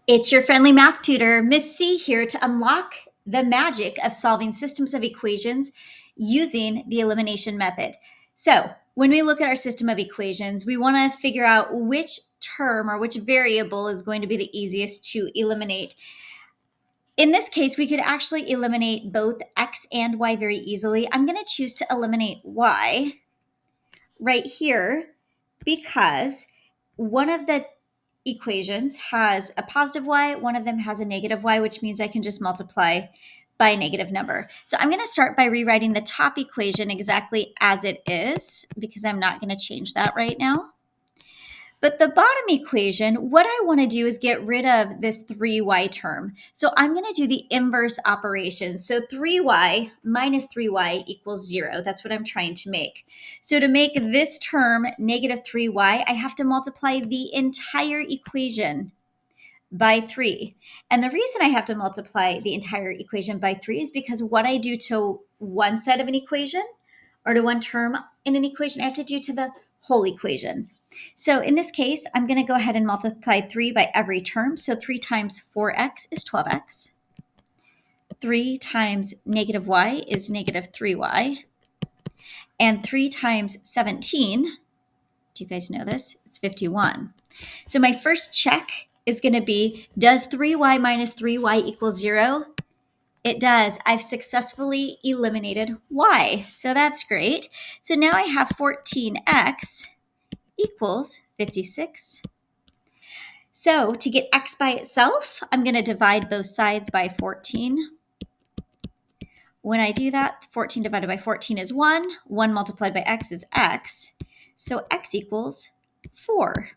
It's your friendly math tutor, Miss C, here to unlock the magic of solving systems of equations using the elimination method. So when we look at our system of equations, we want to figure out which term or which variable is going to be the easiest to eliminate. In this case, we could actually eliminate both x and y very easily. I'm going to choose to eliminate y right here because one of the equations has a positive y, one of them has a negative y, which means I can just multiply by a negative number. So I'm going to start by rewriting the top equation exactly as it is because I'm not going to change that right now. But the bottom equation, what I want to do is get rid of this 3y term. So I'm going to do the inverse operation. So 3y minus 3y equals 0. That's what I'm trying to make. So to make this term negative 3y, I have to multiply the entire equation by 3. And the reason I have to multiply the entire equation by 3 is because what I do to one side of an equation or to one term in an equation, I have to do to the whole equation. So in this case, I'm going to go ahead and multiply 3 by every term. So 3 times 4x is 12x. 3 times negative y is negative 3y. And 3 times 17, do you guys know this? It's 51. So my first check is going to be, does 3y minus 3y equal 0? It does. I've successfully eliminated y. So that's great. So now I have 14x equals 56. So to get x by itself, I'm going to divide both sides by 14. When I do that, 14 divided by 14 is 1. 1 multiplied by x is x. So x equals 4.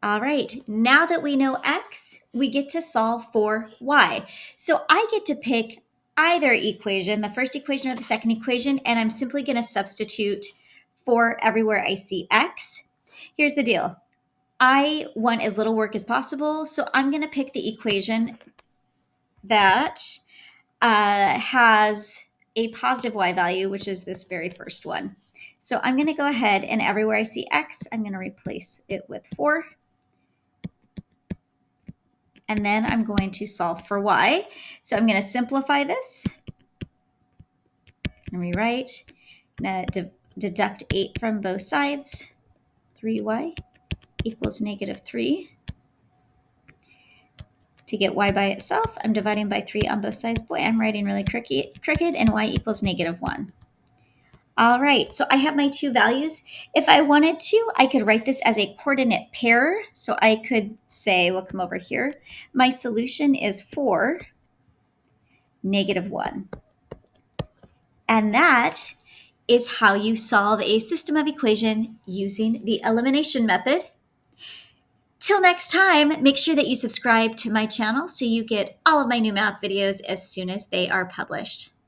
All right, now that we know x, we get to solve for y. So I get to pick either equation, the first equation or the second equation, and I'm simply going to substitute for everywhere I see x. Here's the deal. I want as little work as possible, so I'm going to pick the equation that has a positive y value, which is this very first one. So I'm going to go ahead and everywhere I see x, I'm going to replace it with 4. And then I'm going to solve for y. So I'm going to simplify this and rewrite. I'm going to deduct 8 from both sides. 3y equals negative 3. To get y by itself, I'm dividing by 3 on both sides. Boy, I'm writing really crooked, and y equals negative 1. All right, so I have my two values. If I wanted to, I could write this as a coordinate pair. So I could say, we'll come over here. My solution is 4, negative 1. And that is how you solve a system of equation using the elimination method. Till next time, make sure that you subscribe to my channel so you get all of my new math videos as soon as they are published.